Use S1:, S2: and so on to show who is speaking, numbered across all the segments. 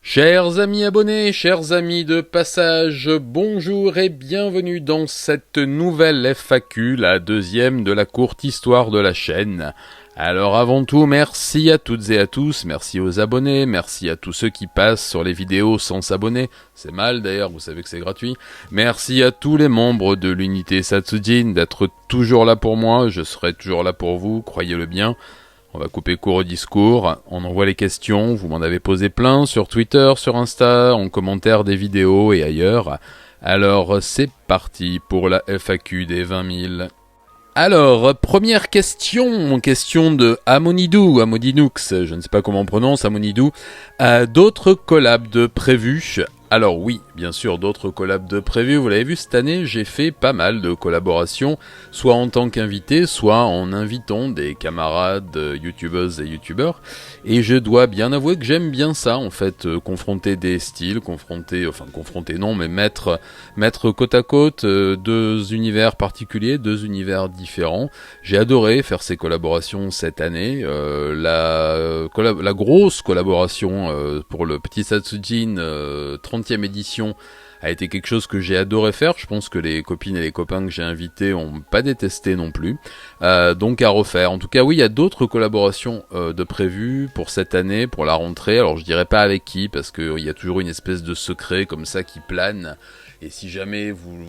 S1: Chers amis abonnés, chers amis de passage, bonjour et bienvenue dans cette nouvelle FAQ, la deuxième de la courte histoire de la chaîne. Alors avant tout, merci à toutes et à tous, merci aux abonnés, merci à tous ceux qui passent sur les vidéos sans s'abonner, c'est mal d'ailleurs, vous savez que c'est gratuit. Merci à tous les membres de l'unité Satsujin d'être toujours là pour moi, je serai toujours là pour vous, croyez-le bien. On va couper court au discours, on envoie les questions, vous m'en avez posé plein sur Twitter, sur Insta, en commentaire des vidéos et ailleurs. Alors c'est parti pour la FAQ des 20 000. Alors, première question de Amonidou, Amodinux, je ne sais pas comment on prononce, Amonidou. D'autres collabs de prévus? Alors oui, bien sûr, d'autres collabs de prévus. Vous l'avez vu, cette année, j'ai fait pas mal de collaborations, soit en tant qu'invité, soit en invitant des camarades youtubeuses et youtubeurs. Et je dois bien avouer que j'aime bien ça, en fait, confronter des styles, confronter non, mais mettre côte à côte deux univers particuliers, deux univers différents. J'ai adoré faire ces collaborations cette année. La grosse collaboration pour le petit Satsujin 30e édition a été quelque chose que j'ai adoré faire. Je pense que les copines et les copains que j'ai invités ont pas détesté non plus. Donc à refaire. En tout cas, oui, il y a d'autres collaborations de prévues pour cette année, pour la rentrée. Alors je dirais pas avec qui, parce qu'il y a toujours une espèce de secret comme ça qui plane. Et si jamais vous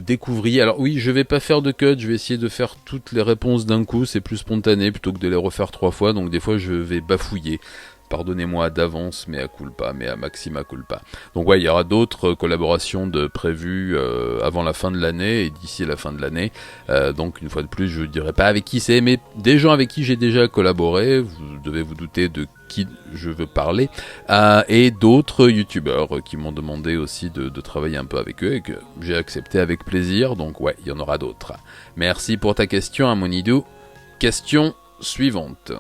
S1: découvriez, alors oui, je vais pas faire de cut, je vais essayer de faire toutes les réponses d'un coup, c'est plus spontané plutôt que de les refaire 3 fois, donc des fois je vais bafouiller. Pardonnez-moi d'avance, mais à culpa, mais à maxima culpa. Donc ouais, il y aura d'autres collaborations de prévues avant la fin de l'année et d'ici la fin de l'année. Donc une fois de plus, je ne dirai pas avec qui c'est, mais des gens avec qui j'ai déjà collaboré, vous devez vous douter de qui je veux parler, et d'autres youtubeurs qui m'ont demandé aussi de travailler un peu avec eux et que j'ai accepté avec plaisir. Donc ouais, il y en aura d'autres. Merci pour ta question, Amonidou. Question suivante.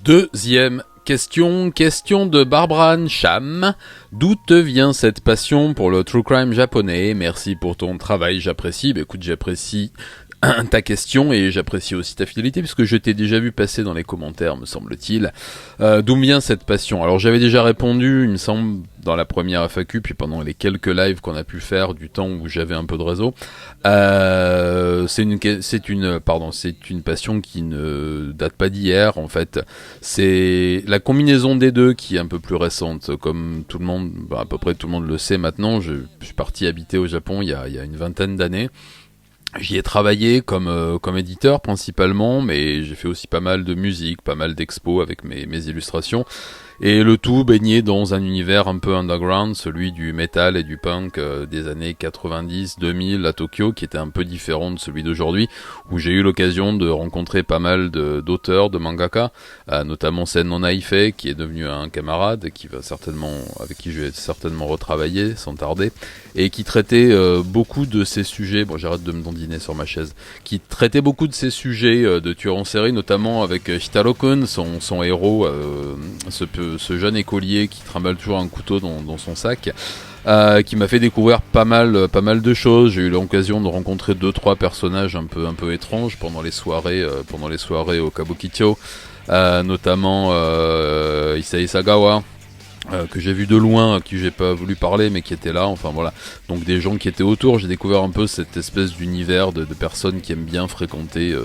S1: Deuxième question de Barbara Cham. D'où te vient cette passion pour le true crime japonais? Merci pour ton travail, j'apprécie. Écoute, j'apprécie ta question et j'apprécie aussi ta fidélité puisque je t'ai déjà vu passer dans les commentaires, me semble-t-il. D'où me vient cette passion? Alors j'avais déjà répondu, il me semble, dans la première FAQ, puis pendant les quelques lives qu'on a pu faire du temps où j'avais un peu de réseau. C'est une passion qui ne date pas d'hier en fait. C'est la combinaison des deux qui est un peu plus récente. Comme tout le monde, à peu près tout le monde le sait maintenant, je suis parti habiter au Japon il y a une vingtaine d'années. J'y ai travaillé comme éditeur principalement, mais j'ai fait aussi pas mal de musique, pas mal d'expos avec mes illustrations. Et le tout baigné dans un univers un peu underground, celui du metal et du punk des années 90-2000 à Tokyo, qui était un peu différent de celui d'aujourd'hui, où j'ai eu l'occasion de rencontrer pas mal d'auteurs, de mangaka, notamment Senno Naifei, qui est devenu un camarade, avec qui je vais certainement retravailler sans tarder, et qui traitait beaucoup de ces sujets, bon j'arrête de me dandiner sur ma chaise, qui traitait beaucoup de ces sujets de tueurs en série, notamment avec Hitaro-kun, son héros, ce jeune écolier qui trimballe toujours un couteau dans son sac, qui m'a fait découvrir pas mal de choses. J'ai eu l'occasion de rencontrer 2-3 personnages un peu étranges pendant les soirées au Kabukicho, notamment Issei Sagawa, que j'ai vu de loin, à qui j'ai pas voulu parler mais qui était là, enfin voilà, donc des gens qui étaient autour. J'ai découvert un peu cette espèce d'univers de personnes qui aiment bien fréquenter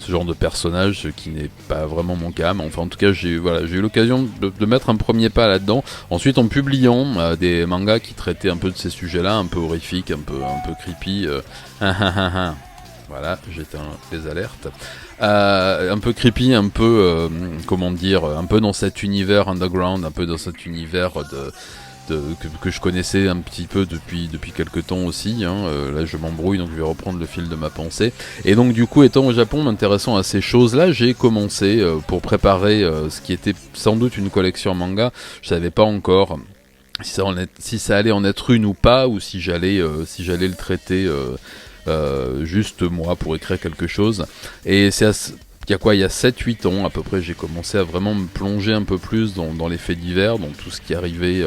S1: ce genre de personnage, ce qui n'est pas vraiment mon cas, mais enfin en tout cas j'ai eu l'occasion de mettre un premier pas là-dedans. Ensuite en publiant des mangas qui traitaient un peu de ces sujets-là, un peu horrifiques, un peu creepy, voilà, j'éteins les alertes. Un peu creepy, un peu un peu dans cet univers underground, un peu dans cet univers que je connaissais un petit peu depuis quelques temps aussi, là je m'embrouille donc je vais reprendre le fil de ma pensée. Et donc du coup, étant au Japon, m'intéressant à ces choses là, j'ai commencé pour préparer ce qui était sans doute une collection manga. Je savais pas encore si ça allait en être une ou pas, ou si j'allais le traiter juste moi pour écrire quelque chose. Et il y a 7-8 ans à peu près, j'ai commencé à vraiment me plonger un peu plus dans les faits divers, dans tout ce qui arrivait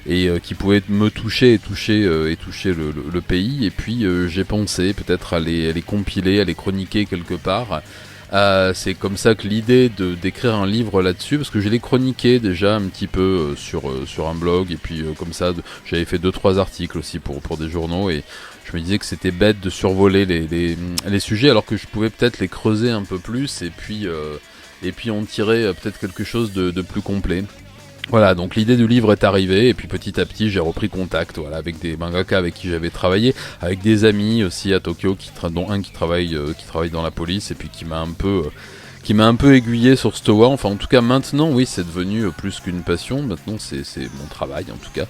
S1: et qui pouvait me toucher et toucher le pays. Et puis j'ai pensé peut-être à les compiler, à les chroniquer quelque part. C'est comme ça que l'idée d'écrire un livre là-dessus, parce que je l'ai chroniqué déjà un petit peu sur un blog, et puis comme ça, j'avais fait 2-3 articles aussi pour des journaux, et je me disais que c'était bête de survoler les sujets, alors que je pouvais peut-être les creuser un peu plus, et puis en tirer peut-être quelque chose de plus complet. Voilà, donc l'idée du livre est arrivée, et puis petit à petit j'ai repris contact, voilà, avec des mangaka avec qui j'avais travaillé, avec des amis aussi à Tokyo, dont un qui travaille dans la police, et puis qui m'a un peu aiguillé sur cette voie. Enfin, en tout cas, maintenant, oui, c'est devenu plus qu'une passion. Maintenant, c'est mon travail, en tout cas,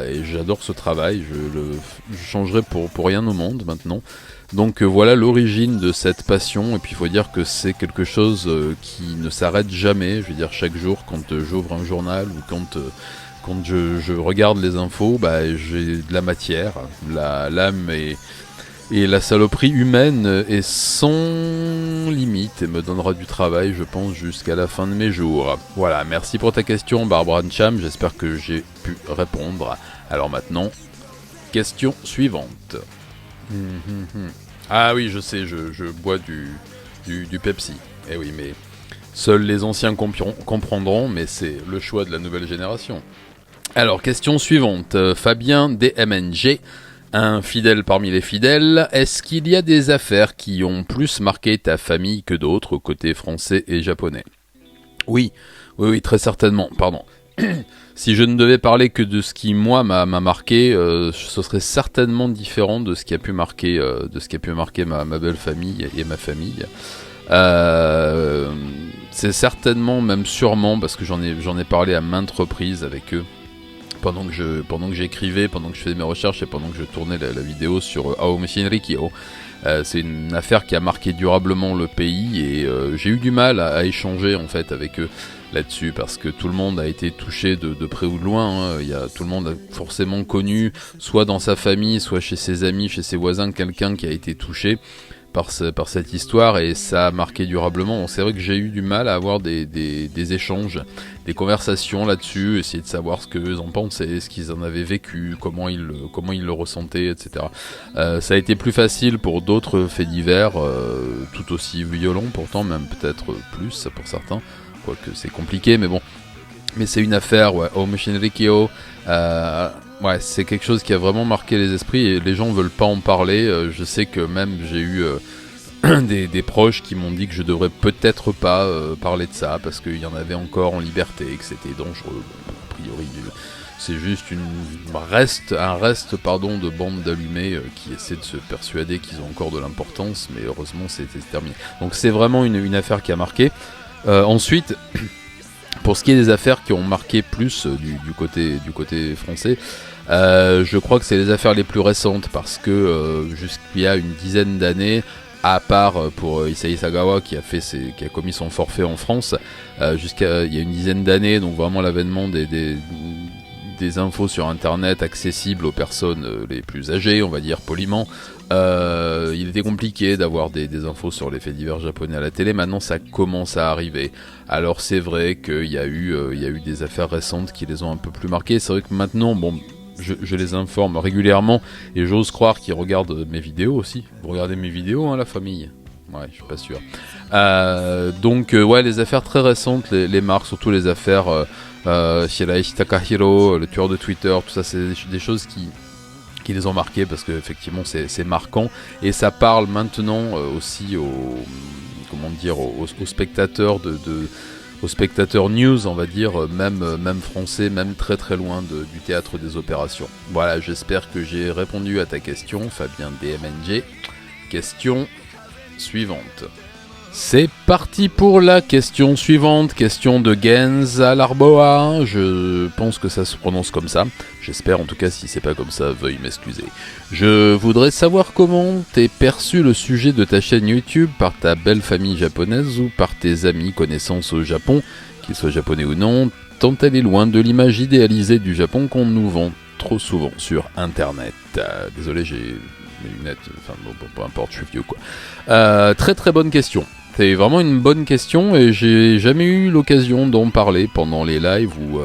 S1: et j'adore ce travail. Je changerai pour rien au monde maintenant. Donc voilà l'origine de cette passion, et puis il faut dire que c'est quelque chose qui ne s'arrête jamais. Je veux dire, chaque jour quand j'ouvre un journal ou quand je regarde les infos, j'ai de la matière, l'âme et la saloperie humaine est sans limite et me donnera du travail, je pense, jusqu'à la fin de mes jours. Voilà, merci pour ta question Barbara Ncham, j'espère que j'ai pu répondre. Alors maintenant, question suivante. Ah oui, je sais, je bois du Pepsi. Eh oui, mais seuls les anciens comprendront, mais c'est le choix de la nouvelle génération. Alors, question suivante. Fabien DMNG, un fidèle parmi les fidèles. Est-ce qu'il y a des affaires qui ont plus marqué ta famille que d'autres, côté français et japonais ? Oui, très certainement, pardon. Si je ne devais parler que de ce qui moi m'a marqué, ce serait certainement différent de ce qui a pu marquer, ma belle famille et ma famille. C'est certainement, même sûrement, parce que j'en ai parlé à maintes reprises avec eux pendant que j'écrivais, pendant que je faisais mes recherches et pendant que je tournais la vidéo sur Aomu Shinrikyo. C'est une affaire qui a marqué durablement le pays, et j'ai eu du mal à échanger en fait avec eux là-dessus, parce que tout le monde a été touché de près ou de loin, hein. Tout le monde a forcément connu, soit dans sa famille, soit chez ses amis, chez ses voisins, quelqu'un qui a été touché par cette histoire, et ça a marqué durablement. C'est vrai que j'ai eu du mal à avoir des échanges, des conversations là-dessus, essayer de savoir ce qu'eux en pensaient, ce qu'ils en avaient vécu, comment ils le ressentaient, etc. Ça a été plus facile pour d'autres faits divers, tout aussi violents pourtant, même peut-être plus pour certains, quoique c'est compliqué, mais bon. Mais c'est une affaire, ouais, Aomu Shinrikyo, ouais, c'est quelque chose qui a vraiment marqué les esprits, et les gens veulent pas en parler. Je sais que même j'ai eu des proches qui m'ont dit que je devrais peut-être pas parler de ça, parce qu'il y en avait encore en liberté, et que c'était dangereux. Bon, a priori, c'est juste un reste de bande d'allumés qui essaient de se persuader qu'ils ont encore de l'importance, mais heureusement c'était terminé. Donc c'est vraiment une affaire qui a marqué. Ensuite, pour ce qui est des affaires qui ont marqué plus du côté français, je crois que c'est les affaires les plus récentes, parce que jusqu'il y a une dizaine d'années, à part pour Issei Sagawa qui a commis son forfait en France, jusqu'à il y a une dizaine d'années, donc vraiment l'avènement des infos sur internet accessibles aux personnes les plus âgées, on va dire poliment. Il était compliqué d'avoir des infos sur les faits divers japonais à la télé. Maintenant ça commence à arriver. Alors c'est vrai qu'il y a eu des affaires récentes qui les ont un peu plus marquées. C'est vrai que maintenant, bon, je les informe régulièrement, et j'ose croire qu'ils regardent mes vidéos aussi. Vous regardez mes vidéos, hein, la famille ? Ouais, je suis pas sûr. Donc ouais, les affaires très récentes les marquent, surtout les affaires Shiraishi Takahiro, le tueur de Twitter, tout ça, c'est des choses qui les ont marqués, parce que effectivement c'est marquant, et ça parle maintenant aussi aux spectateurs aux spectateurs news, on va dire, même français, même très très loin du théâtre des opérations. Voilà, j'espère que j'ai répondu à ta question, Fabien DMNG. Question suivante. C'est parti pour la question suivante, question de Gens Alarboa, je pense que ça se prononce comme ça, j'espère en tout cas, si c'est pas comme ça, veuille m'excuser. Je voudrais savoir comment t'es perçu le sujet de ta chaîne YouTube par ta belle famille japonaise ou par tes amis connaissances au Japon, qu'ils soient japonais ou non, tant elle est loin de l'image idéalisée du Japon qu'on nous vend trop souvent sur internet. Désolé, j'ai mes lunettes, enfin bon, peu importe, je suis vieux quoi. Très très bonne question. C'est vraiment une bonne question, et j'ai jamais eu l'occasion d'en parler pendant les lives ou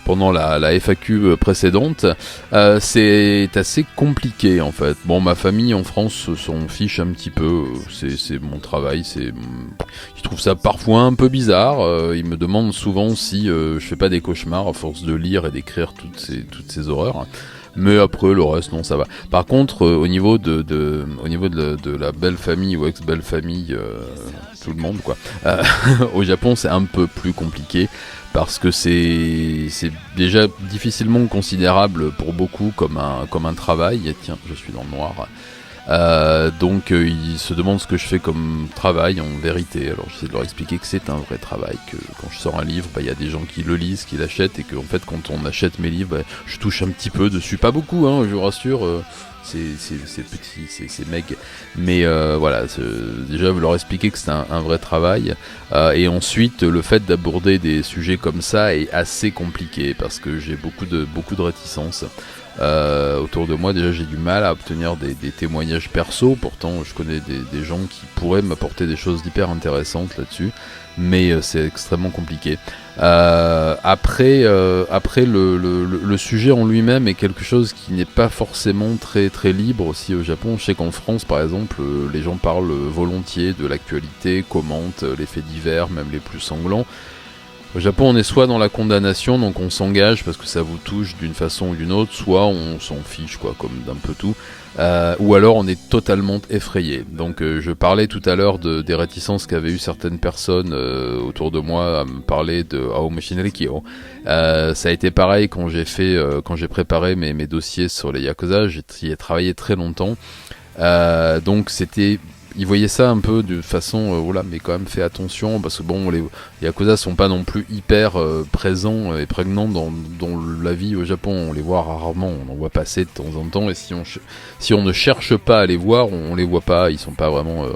S1: pendant la FAQ précédente, c'est assez compliqué en fait. Bon, ma famille en France s'en fiche un petit peu, c'est mon travail, ils trouvent ça parfois un peu bizarre, ils me demandent souvent si je fais pas des cauchemars à force de lire et d'écrire toutes ces horreurs. Mais après le reste non, ça va. Par contre au niveau de la belle famille ou ex-belle famille, tout le monde quoi, au Japon c'est un peu plus compliqué parce que c'est déjà difficilement considérable pour beaucoup comme un travail. Et tiens, je suis dans le noir. Donc ils se demandent ce que je fais comme travail en vérité. Alors j'essaie de leur expliquer que c'est un vrai travail, que quand je sors un livre, il y a des gens qui le lisent, qui l'achètent, et que en fait quand on achète mes livres, je touche un petit peu dessus, pas beaucoup, je vous rassure. C'est petit, c'est meg, mais voilà, déjà vous leur expliquer que c'est un vrai travail, et ensuite le fait d'aborder des sujets comme ça est assez compliqué parce que j'ai beaucoup de réticences. Autour de moi, déjà j'ai du mal à obtenir des témoignages perso, pourtant je connais des gens qui pourraient m'apporter des choses hyper intéressantes là-dessus, mais c'est extrêmement compliqué. Après le sujet en lui-même est quelque chose qui n'est pas forcément très très libre aussi au Japon. Je sais qu'en France par exemple, les gens parlent volontiers de l'actualité, commentent les faits divers, même les plus sanglants. Au Japon, on est soit dans la condamnation, donc on s'engage parce que ça vous touche d'une façon ou d'une autre, soit on s'en fiche, quoi, comme d'un peu tout, ou alors on est totalement effrayé. Donc je parlais tout à l'heure des réticences qu'avaient eu certaines personnes autour de moi à me parler de Aomo Shinrikyo. Ça a été pareil quand j'ai préparé mes dossiers sur les Yakuza, j'y ai travaillé très longtemps, donc ils voyaient ça un peu de façon, voilà, mais quand même fais attention, parce que bon, les Yakuza sont pas non plus hyper présents et prégnants dans la vie au Japon, on les voit rarement, on en voit passer de temps en temps, et si on ne cherche pas à les voir, on les voit pas, ils sont pas vraiment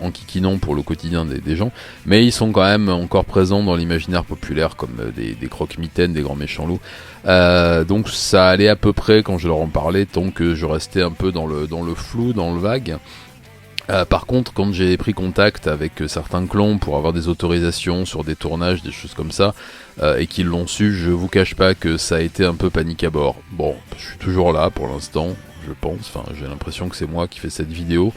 S1: enquiquinants pour le quotidien des gens, mais ils sont quand même encore présents dans l'imaginaire populaire, comme des croque-mitaines, des grands méchants loups. Donc ça allait à peu près quand je leur en parlais, tant que je restais un peu dans le flou, dans le vague. Par contre, quand j'ai pris contact avec certains clans pour avoir des autorisations sur des tournages, des choses comme ça, et qu'ils l'ont su, je vous cache pas que ça a été un peu panique à bord. Bon, je suis toujours là pour l'instant, je pense, enfin j'ai l'impression que c'est moi qui fais cette vidéo.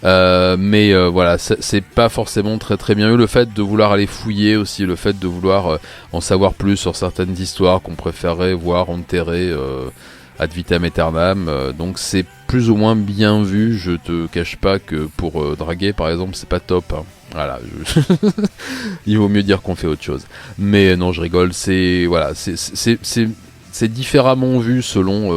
S1: Mais voilà, c'est pas forcément très très bien eu, le fait de vouloir aller fouiller aussi, le fait de vouloir en savoir plus sur certaines histoires qu'on préférerait voir enterrées ad vitam aeternam, donc c'est plus ou moins bien vu. Je te cache pas que pour draguer par exemple c'est pas top, hein. Voilà, il vaut mieux dire qu'on fait autre chose, mais non, je rigole, c'est différemment vu selon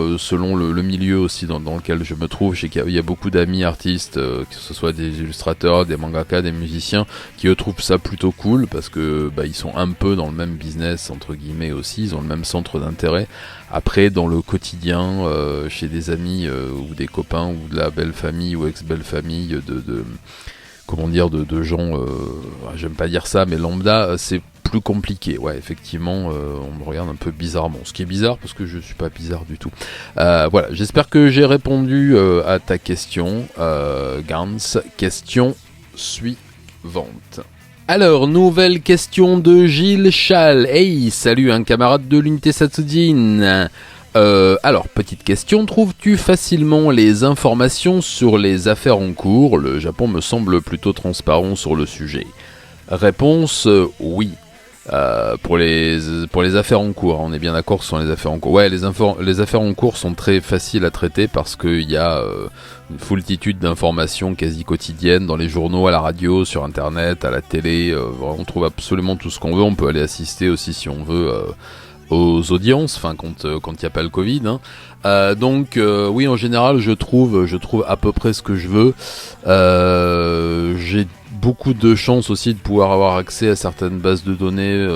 S1: le milieu aussi dans lequel je me trouve. Je sais qu'il y a beaucoup d'amis artistes, que ce soit des illustrateurs, des mangaka, des musiciens, qui eux trouvent ça plutôt cool parce que ils sont un peu dans le même business entre guillemets aussi, ils ont le même centre d'intérêt. Après, dans le quotidien, chez des amis ou des copains ou de la belle famille ou ex-belle famille comment dire, de gens, j'aime pas dire ça, mais lambda, c'est plus compliqué. Ouais, effectivement, on me regarde un peu bizarrement. Ce qui est bizarre parce que je suis pas bizarre du tout. Voilà, j'espère que j'ai répondu à ta question, Gans. Question suivante. Alors, nouvelle question de Gilles Chal. Hey, salut, un camarade de l'unité Satsujin. Alors, petite question, trouves-tu facilement les informations sur les affaires en cours? Le Japon me semble plutôt transparent sur le sujet. Réponse, oui. Pour les affaires en cours, on est bien d'accord que ce sont les affaires en cours. Ouais, les affaires en cours sont très faciles à traiter parce qu'il y a une foultitude d'informations quasi quotidiennes dans les journaux, à la radio, sur internet, à la télé. On trouve absolument tout ce qu'on veut. On peut aller assister aussi si on veut aux audiences, enfin quand il n'y a pas le Covid, hein. Donc oui, en général je trouve à peu près ce que je veux. J'ai beaucoup de chance aussi de pouvoir avoir accès à certaines bases de données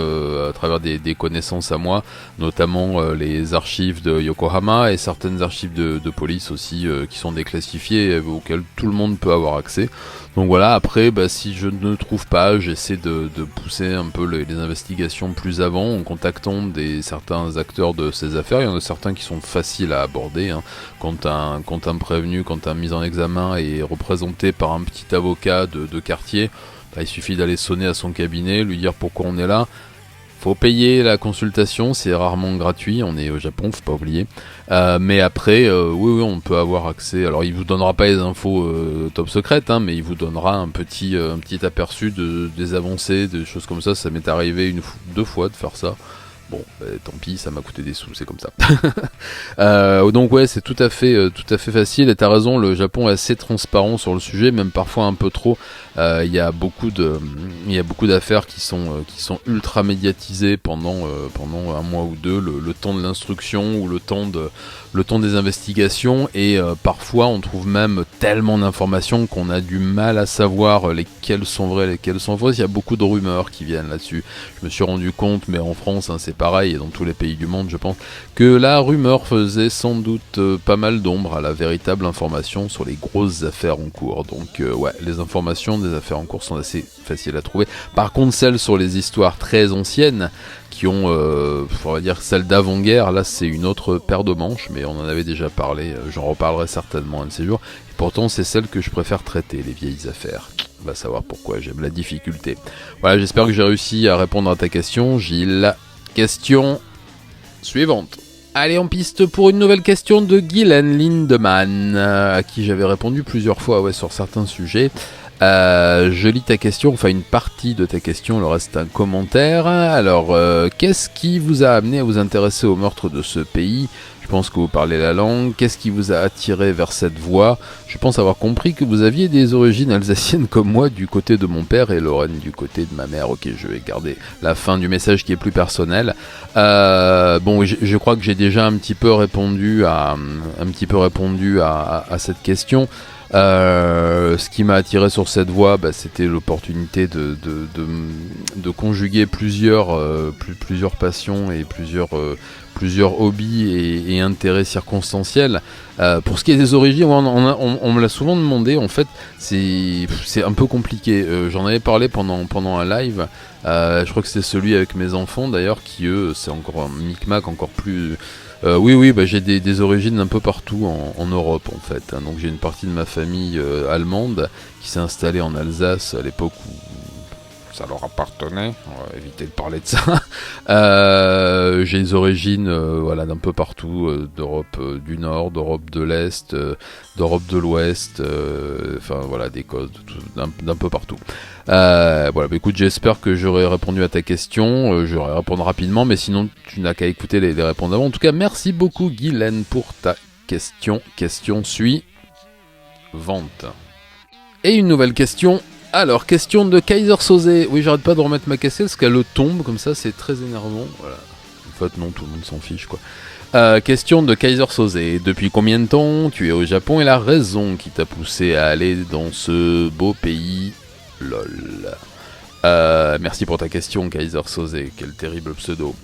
S1: à travers des connaissances à moi, notamment les archives de Yokohama et certaines archives de police aussi qui sont déclassifiées auxquelles tout le monde peut avoir accès. Donc voilà, après si je ne trouve pas, j'essaie de pousser un peu les investigations plus avant en contactant certains acteurs de ces affaires. Il y en a certains qui sont faciles à aborder, hein. Quand un prévenu, quand un mis en examen est représenté par un petit avocat de quartier, il suffit d'aller sonner à son cabinet, lui dire pourquoi on est là. Faut payer la consultation, c'est rarement gratuit, on est au Japon, faut pas oublier. Mais après, oui, on peut avoir accès. Alors, il vous donnera pas les infos top secrètes, hein, mais il vous donnera un petit aperçu des avancées, des choses comme ça. Ça m'est arrivé deux fois de faire ça. Bon, tant pis, ça m'a coûté des sous, c'est comme ça. Donc ouais, c'est tout à fait facile. Et t'as raison, le Japon est assez transparent sur le sujet, même parfois un peu trop. Il y a beaucoup d'affaires qui sont ultra médiatisées pendant un mois ou deux, le temps de l'instruction ou le temps des investigations, et parfois on trouve même tellement d'informations qu'on a du mal à savoir lesquelles sont vraies, lesquelles sont fausses. Il y a beaucoup de rumeurs qui viennent là-dessus. Je me suis rendu compte, mais en France, hein, c'est pareil, et dans tous les pays du monde, je pense, que la rumeur faisait sans doute pas mal d'ombre à la véritable information sur les grosses affaires en cours. Donc ouais, les informations des affaires en cours sont assez faciles à trouver. Par contre, celles sur les histoires très anciennes, qui ont, on va dire, celles d'avant-guerre, là c'est une autre paire de manches, mais on en avait déjà parlé, j'en reparlerai certainement un de ces jours. Et pourtant, c'est celle que je préfère traiter, les vieilles affaires. On va savoir pourquoi, j'aime la difficulté. Voilà, j'espère que j'ai réussi à répondre à ta question, Gilles. Question suivante. Allez, en piste pour une nouvelle question de Guylaine Lindemann, à qui j'avais répondu plusieurs fois sur certains sujets. Je lis ta question, enfin une partie de ta question, le reste un commentaire. Alors, qu'est-ce qui vous a amené à vous intéresser au meurtre de ce pays ? Je pense que vous parlez la langue. Qu'est-ce qui vous a attiré vers cette voie ? Je pense avoir compris que vous aviez des origines alsaciennes comme moi du côté de mon père et Lorraine du côté de ma mère. Ok, je vais garder la fin du message qui est plus personnel. Bon, je crois que j'ai déjà un petit peu répondu à cette question. Ce qui m'a attiré sur cette voie, c'était l'opportunité de conjuguer plusieurs passions et plusieurs hobbies et intérêts circonstanciels. Pour ce qui est des origines, on me l'a souvent demandé. En fait, c'est un peu compliqué. J'en avais parlé pendant un live. Je crois que c'est celui avec mes enfants d'ailleurs, qui eux, c'est encore un micmac encore plus. Oui, j'ai des origines un peu partout en Europe en fait. Donc j'ai une partie de ma famille allemande qui s'est installée en Alsace à l'époque où ça leur appartenait. On va éviter de parler de ça. J'ai des origines d'un peu partout, d'Europe du Nord, d'Europe de l'Est, d'Europe de l'Ouest, d'Écosse, d'un peu partout. Écoute, j'espère que j'aurai répondu à ta question. Je vais répondre rapidement, mais sinon tu n'as qu'à écouter les réponses avant. En tout cas, merci beaucoup Guylaine pour ta question. Question suivante. Et une nouvelle question. Alors, question de Kaiser Soze. Oui, j'arrête pas de remettre ma casquette parce qu'elle tombe comme ça, c'est très énervant. Voilà. En fait, non, tout le monde s'en fiche, quoi. Question de Kaiser Soze. Depuis combien de temps tu es au Japon et la raison qui t'a poussé à aller dans ce beau pays ? LOL. Merci pour ta question, Kaiser Soze. Quel terrible pseudo.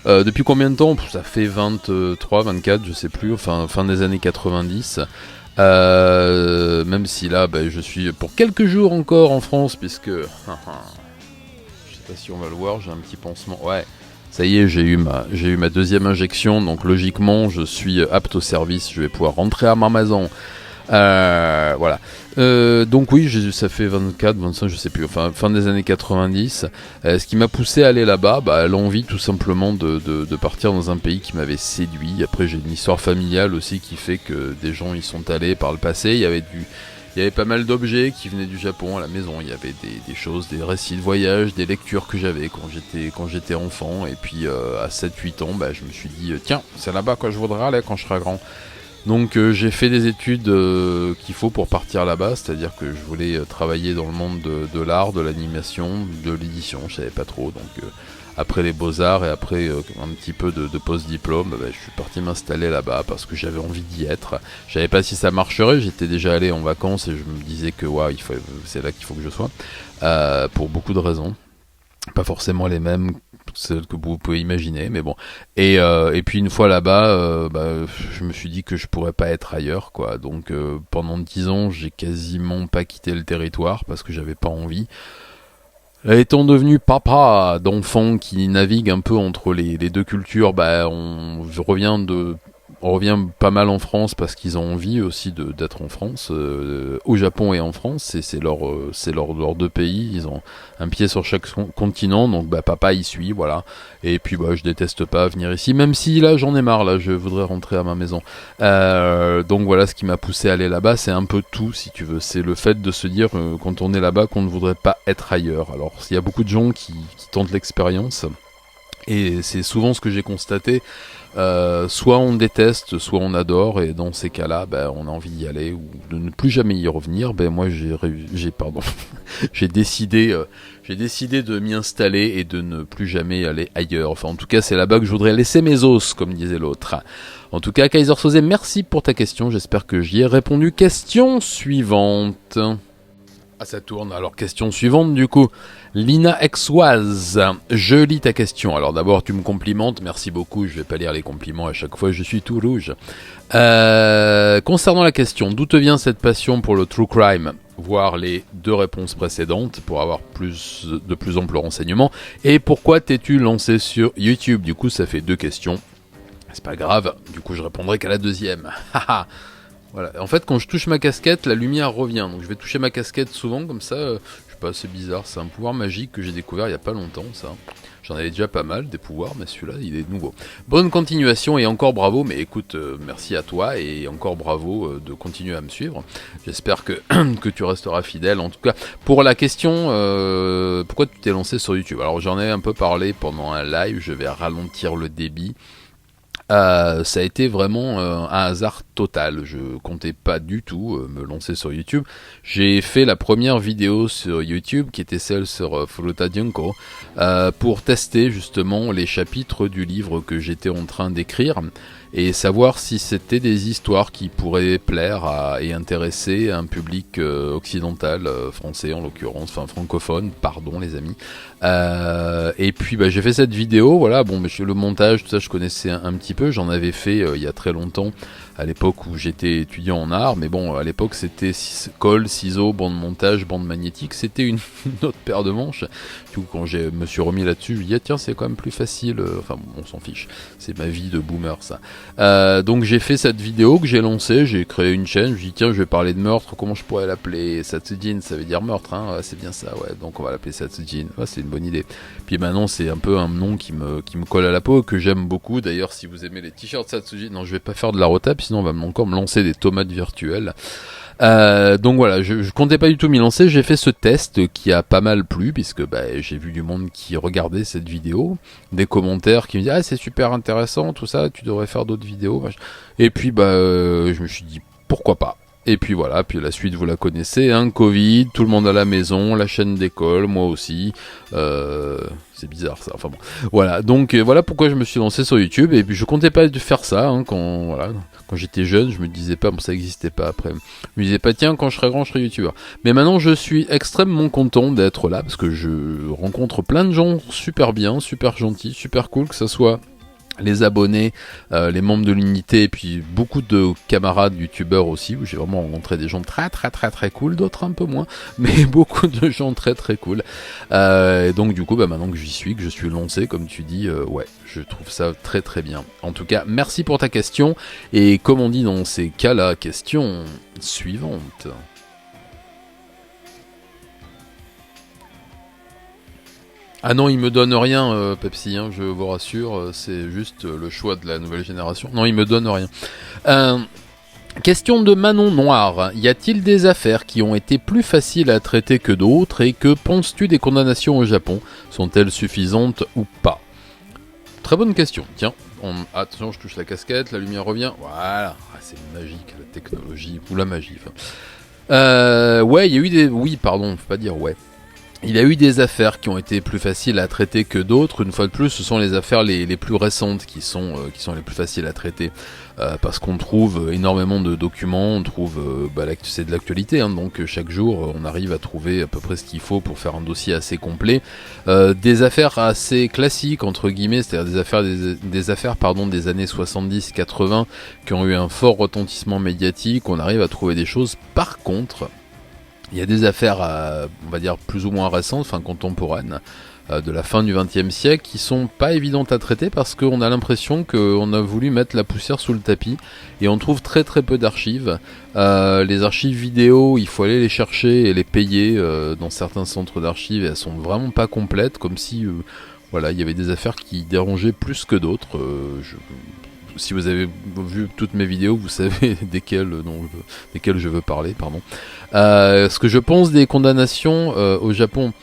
S1: Depuis combien de temps ? Ça fait 23, 24, je sais plus. Enfin, fin des années 90. Même si là, je suis pour quelques jours encore en France, puisque je sais pas si on va le voir, j'ai un petit pansement. Ouais. Ça y est, j'ai eu ma deuxième injection, donc logiquement, je suis apte au service. Je vais pouvoir rentrer à ma maison. Voilà. Donc oui, ça fait 24, 25, je sais plus, enfin fin des années 90. Ce qui m'a poussé à aller là-bas, l'envie tout simplement de partir dans un pays qui m'avait séduit. Après, j'ai une histoire familiale aussi qui fait que des gens y sont allés par le passé. Il y avait pas mal d'objets qui venaient du Japon à la maison. Il y avait des choses, des récits de voyage, des lectures que j'avais quand j'étais enfant. Et puis à 7-8 ans, je me suis dit tiens, c'est là-bas que je voudrais aller quand je serai grand. Donc j'ai fait des études qu'il faut pour partir là-bas, c'est-à-dire que je voulais travailler dans le monde de l'art, de l'animation, de l'édition, je savais pas trop. Donc après les beaux-arts et après un petit peu de post-diplôme, je suis parti m'installer là-bas parce que j'avais envie d'y être. Je savais pas si ça marcherait, j'étais déjà allé en vacances et je me disais que c'est là qu'il faut que je sois, pour beaucoup de raisons. Pas forcément les mêmes, celles que vous pouvez imaginer, mais bon. Et puis une fois là-bas, je me suis dit que je pourrais pas être ailleurs, quoi. Donc pendant 10 ans, j'ai quasiment pas quitté le territoire parce que j'avais pas envie. Étant devenu papa d'enfants qui naviguent un peu entre les deux cultures, je reviens on revient pas mal en France parce qu'ils ont envie aussi d'être en France, au Japon et en France, c'est leurs deux pays, ils ont un pied sur chaque continent, donc bah papa y suit, voilà. Et puis bah je déteste pas venir ici, même si là j'en ai marre, là je voudrais rentrer à ma maison. Donc voilà, ce qui m'a poussé à aller là-bas, c'est un peu tout si tu veux, c'est le fait de se dire quand on est là-bas qu'on ne voudrait pas être ailleurs. Alors il y a beaucoup de gens qui tentent l'expérience, et c'est souvent ce que j'ai constaté. Soit on déteste, soit on adore, et dans ces cas-là, ben, on a envie d'y aller ou de ne plus jamais y revenir. Ben moi, j'ai décidé de m'y installer et de ne plus jamais aller ailleurs. Enfin, en tout cas, c'est là-bas que je voudrais laisser mes os, comme disait l'autre. En tout cas, Kaiser Soze, merci pour ta question. J'espère que j'y ai répondu. Question suivante. Ah, ça tourne. Alors, question suivante, du coup. Lina Exoise, je lis ta question. Alors d'abord, tu me complimentes, merci beaucoup. Je vais pas lire les compliments à chaque fois, je suis tout rouge. Concernant la question, d'où te vient cette passion pour le true crime? Voir les deux réponses précédentes pour avoir de plus amples renseignements. Et pourquoi t'es-tu lancé sur YouTube? Du coup, ça fait 2 questions. C'est pas grave, du coup, je répondrai qu'à la deuxième. Haha. Voilà. En fait, quand je touche ma casquette, la lumière revient. Donc je vais toucher ma casquette souvent, comme ça, je sais pas, c'est bizarre. C'est un pouvoir magique que j'ai découvert il y a pas longtemps, ça. J'en avais déjà pas mal, des pouvoirs, mais celui-là, il est nouveau. Bonne continuation et encore bravo. Mais écoute, merci à toi et encore bravo de continuer à me suivre. J'espère que, que tu resteras fidèle. En tout cas, pour la question, pourquoi tu t'es lancé sur YouTube? Alors j'en ai un peu parlé pendant un live, je vais ralentir le débit. Ça a été vraiment un hasard total. Je comptais pas du tout me lancer sur YouTube. J'ai fait la première vidéo sur YouTube qui était celle sur Furuta Junko pour tester justement les chapitres du livre que j'étais en train d'écrire et savoir si c'était des histoires qui pourraient plaire et intéresser un public occidental, français en l'occurrence, enfin francophone, pardon les amis. Et puis bah, j'ai fait cette vidéo, voilà, bon, mais le montage, tout ça je connaissais un petit peu, j'en avais fait il y a très longtemps, à l'époque où j'étais étudiant en art, mais bon, à l'époque c'était colle, ciseaux, bande montage, bande magnétique, c'était une autre paire de manches. Du coup, quand je me suis remis là-dessus, je me dis, ah, tiens, c'est quand même plus facile, enfin bon, on s'en fiche, c'est ma vie de boomer ça. Donc j'ai fait cette vidéo que j'ai lancée, j'ai créé une chaîne, je me dis, tiens, je vais parler de meurtre, comment je pourrais l'appeler? Satsujin, ça veut dire meurtre, hein, ouais, c'est bien ça, ouais, donc on va l'appeler Satsujin, ouais, c'est une bonne idée. Puis maintenant, c'est un peu un nom qui me colle à la peau, que j'aime beaucoup. D'ailleurs, si vous aimez les t-shirts Satsujin, non, je vais pas faire de la retape, sinon on va encore me lancer des tomates virtuelles. Donc voilà, je comptais pas du tout m'y lancer, j'ai fait ce test qui a pas mal plu, puisque bah, j'ai vu du monde qui regardait cette vidéo, des commentaires qui me disaient ah c'est super intéressant, tout ça, tu devrais faire d'autres vidéos. Et puis bah je me suis dit pourquoi pas. Et puis voilà, puis la suite vous la connaissez, hein, Covid, tout le monde à la maison, la chaîne d'école, moi aussi, c'est bizarre ça, enfin bon, voilà, donc voilà pourquoi je me suis lancé sur YouTube, et puis je comptais pas faire ça, hein, quand j'étais jeune, je me disais pas, bon ça existait pas après, je me disais pas tiens, quand je serai grand je serai youtubeur, mais maintenant je suis extrêmement content d'être là, parce que je rencontre plein de gens super bien, super gentils, super cool, que ça soit les abonnés, les membres de l'unité et puis beaucoup de camarades youtubeurs aussi où j'ai vraiment rencontré des gens très très très très cool, d'autres un peu moins, mais beaucoup de gens très très cool. Et donc du coup bah, maintenant que j'y suis, que je suis lancé comme tu dis, ouais je trouve ça très très bien. En tout cas merci pour ta question et comme on dit dans ces cas-là, question suivante. Ah non, il me donne rien, Pepsi, hein, je vous rassure, c'est juste le choix de la nouvelle génération. Non, il me donne rien. Question de Manon Noir. Y a-t-il des affaires qui ont été plus faciles à traiter que d'autres et que penses-tu des condamnations au Japon? Sont-elles suffisantes ou pas? Très bonne question. Tiens, attention, je touche la casquette, la lumière revient. Voilà, ah, c'est magique, la technologie, ou la magie. Ouais, il y a eu des... Oui, pardon, faut pas dire ouais. Il y a eu des affaires qui ont été plus faciles à traiter que d'autres. Une fois de plus, ce sont les affaires les plus récentes qui sont les plus faciles à traiter. Parce qu'on trouve énormément de documents, on trouve, c'est de l'actualité, hein, donc chaque jour on arrive à trouver à peu près ce qu'il faut pour faire un dossier assez complet. Des affaires assez classiques, entre guillemets, c'est-à-dire des affaires des années 70-80 qui ont eu un fort retentissement médiatique, on arrive à trouver des choses. Par contre... il y a des affaires, on va dire, plus ou moins récentes, enfin contemporaines, de la fin du XXe siècle qui sont pas évidentes à traiter parce qu'on a l'impression qu'on a voulu mettre la poussière sous le tapis et on trouve très très peu d'archives. Les archives vidéo, il faut aller les chercher et les payer dans certains centres d'archives et elles sont vraiment pas complètes, comme si voilà, il y avait des affaires qui dérangeaient plus que d'autres. Si vous avez vu toutes mes vidéos, vous savez desquelles je veux parler, pardon. Ce que je pense des condamnations au Japon,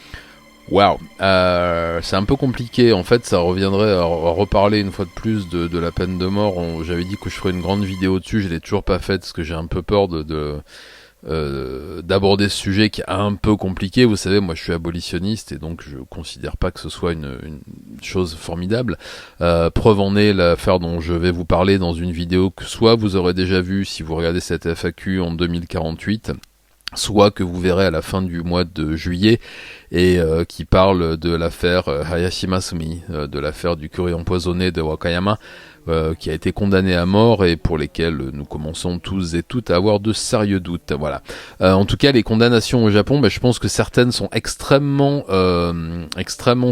S1: waouh, c'est un peu compliqué. En fait, ça reviendrait à reparler une fois de plus de la peine de mort. J'avais dit que je ferais une grande vidéo dessus, je l'ai toujours pas faite parce que j'ai un peu peur d'aborder ce sujet qui est un peu compliqué. Vous savez, moi je suis abolitionniste et donc je considère pas que ce soit une chose formidable. Preuve en est l'affaire dont je vais vous parler dans une vidéo que soit vous aurez déjà vue si vous regardez cette FAQ en 2048, soit que vous verrez à la fin du mois de juillet et qui parle de l'affaire Hayashi Masumi, de l'affaire du curry empoisonné de Wakayama, qui a été condamné à mort et pour lesquels nous commençons tous et toutes à avoir de sérieux doutes. Voilà. En tout cas, les condamnations au Japon, je pense que certaines sont extrêmement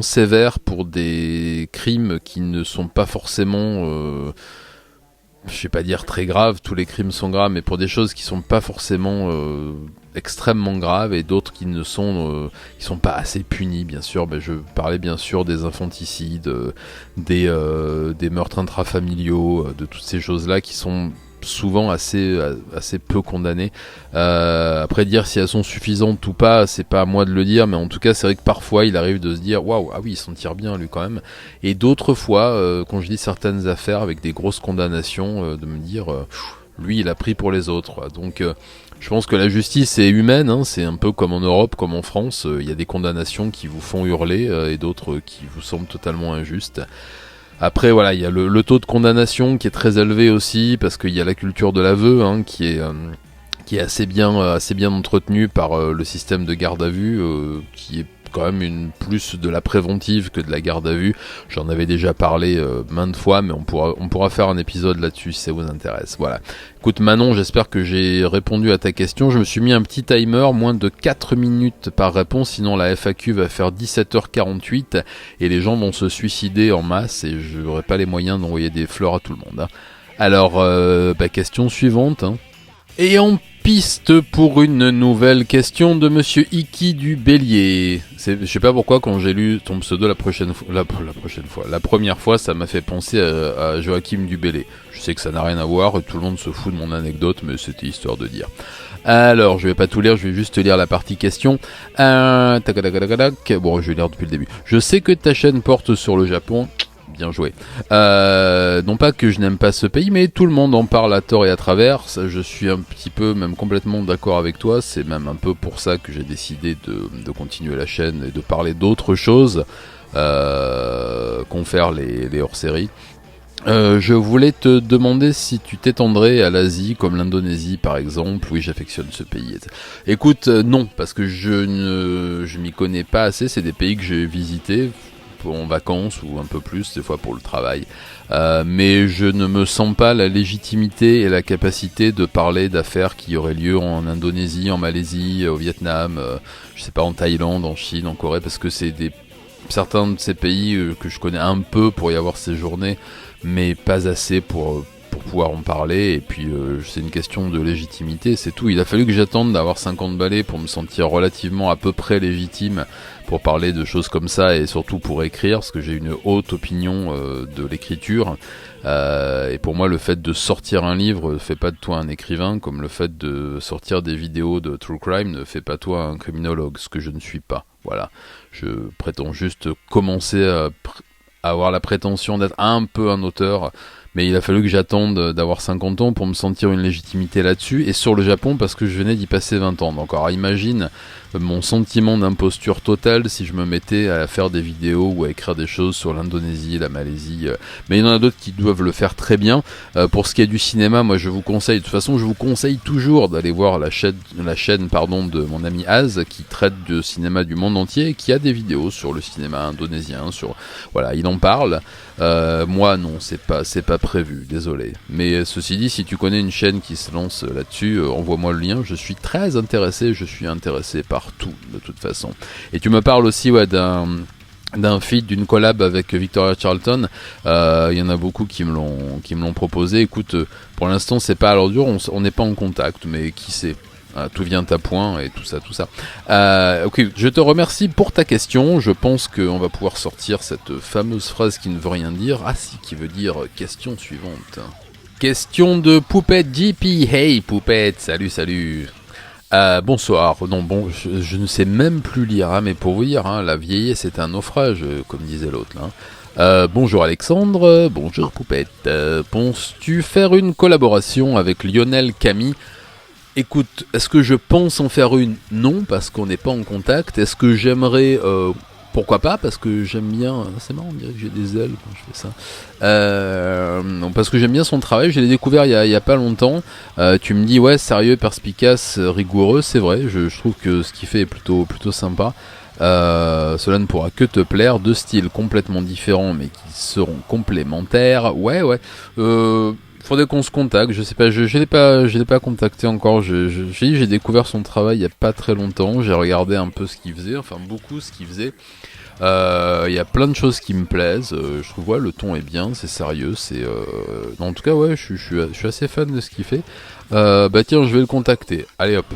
S1: sévères pour des crimes qui ne sont pas forcément je vais pas dire très graves, tous les crimes sont graves, mais pour des choses qui sont pas forcément extrêmement graves et d'autres qui ne sont pas assez punies, bien sûr. Je parlais bien sûr des infanticides, des meurtres intrafamiliaux, de toutes ces choses-là qui sont souvent assez peu condamnées. Après, dire si elles sont suffisantes ou pas, c'est pas à moi de le dire, mais en tout cas c'est vrai que parfois il arrive de se dire waouh, ah oui, il s'en tire bien lui quand même, et d'autres fois quand je lis certaines affaires avec des grosses condamnations, de me dire lui il a pris pour les autres, quoi. Donc je pense que la justice est humaine, hein, c'est un peu comme en Europe, comme en France, il y a des condamnations qui vous font hurler et d'autres qui vous semblent totalement injustes. Après voilà, il y a le taux de condamnation qui est très élevé aussi, parce qu'il y a la culture de l'aveu, hein, qui est assez bien entretenu par le système de garde à vue, qui est quand même plus de la préventive que de la garde à vue. J'en avais déjà parlé maintes fois, mais on pourra faire un épisode là-dessus si ça vous intéresse. Voilà. Écoute Manon, j'espère que j'ai répondu à ta question. Je me suis mis un petit timer, moins de 4 minutes par réponse, sinon la FAQ va faire 17h48 et les gens vont se suicider en masse et je n'aurai pas les moyens d'envoyer des fleurs à tout le monde, hein. Alors, question suivante, hein. Et en piste pour une nouvelle question de Monsieur Iki du Bélier. Je sais pas pourquoi quand j'ai lu ton pseudo la première fois, ça m'a fait penser à Joachim du Bellay. Je sais que ça n'a rien à voir, tout le monde se fout de mon anecdote, mais c'était histoire de dire. Alors, je vais pas tout lire, je vais juste lire la partie question. Bon, je vais lire depuis le début. Je sais que ta chaîne porte sur le Japon. Bien joué. Non pas que je n'aime pas ce pays, mais tout le monde en parle à tort et à travers. Je suis un petit peu, même complètement d'accord avec toi. C'est même un peu pour ça que j'ai décidé de continuer la chaîne et de parler d'autres choses qu'on faire les hors-séries. Je voulais te demander si tu t'étendrais à l'Asie, comme l'Indonésie par exemple. Oui, j'affectionne ce pays. Écoute, non, parce que je m'y connais pas assez. C'est des pays que j'ai visités en vacances ou un peu plus des fois pour le travail, mais je ne me sens pas la légitimité et la capacité de parler d'affaires qui auraient lieu en Indonésie, en Malaisie, au Vietnam, je sais pas, en Thaïlande, en Chine, en Corée, parce que c'est certains de ces pays que je connais un peu pour y avoir séjourné, mais pas assez pour pouvoir en parler, et puis c'est une question de légitimité, c'est tout. Il a fallu que j'attende d'avoir 50 balais pour me sentir relativement à peu près légitime pour parler de choses comme ça, et surtout pour écrire, parce que j'ai une haute opinion de l'écriture, et pour moi le fait de sortir un livre ne fait pas de toi un écrivain, comme le fait de sortir des vidéos de true crime ne fait pas de toi un criminologue, ce que je ne suis pas. Voilà, je prétends juste commencer à avoir la prétention d'être un peu un auteur, mais il a fallu que j'attende d'avoir 50 ans pour me sentir une légitimité là-dessus, et sur le Japon parce que je venais d'y passer 20 ans. Donc alors imagine mon sentiment d'imposture totale si je me mettais à faire des vidéos ou à écrire des choses sur l'Indonésie, la Malaisie, mais il y en a d'autres qui doivent le faire très bien. Pour ce qui est du cinéma, moi je vous conseille, de toute façon je vous conseille toujours d'aller voir la chaîne de mon ami Az, qui traite de cinéma du monde entier et qui a des vidéos sur le cinéma indonésien, voilà, il en parle. Moi non, c'est pas prévu, désolé. Mais ceci dit, si tu connais une chaîne qui se lance là-dessus, envoie-moi le lien, je suis très intéressé, par tout de toute façon. Et tu me parles aussi d'un d'un feat, d'une collab avec Victoria Charlton. Il y en a beaucoup qui me l'ont proposé. Écoute, pour l'instant c'est pas à l'heure dure, on n'est pas en contact, mais qui sait. Tout vient à point et tout ça. Ok, je te remercie pour ta question. Je pense qu'on va pouvoir sortir cette fameuse phrase qui ne veut rien dire. Ah si, qui veut dire question suivante. Question de Poupette JP. Hey Poupette, salut. Bonsoir. Non, bon, je ne sais même plus lire, hein, mais pour vous dire, hein, la vieillesse est un naufrage, comme disait l'autre. Là. Bonjour Alexandre, bonjour Poupette. Penses-tu faire une collaboration avec Lionel Camille? Écoute, est-ce que je pense en faire une? Non, parce qu'on n'est pas en contact. Est-ce que j'aimerais... pourquoi pas? Parce que j'aime bien... C'est marrant, on dirait que j'ai des ailes quand je fais ça. Non, parce que j'aime bien son travail. Je l'ai découvert il y a pas longtemps. Tu me dis, ouais, sérieux, perspicace, rigoureux. C'est vrai, je trouve que ce qu'il fait est plutôt sympa. Cela ne pourra que te plaire. Deux styles complètement différents, mais qui seront complémentaires. Ouais. Faudrait qu'on se contacte, je sais pas, je l'ai pas contacté encore, j'ai découvert son travail il y a pas très longtemps, j'ai regardé un peu ce qu'il faisait, enfin beaucoup ce qu'il faisait. Il y a plein de choses qui me plaisent, je trouve ouais, le ton est bien, c'est sérieux, non, en tout cas ouais, je suis assez fan de ce qu'il fait. Bah tiens, je vais le contacter, allez hop,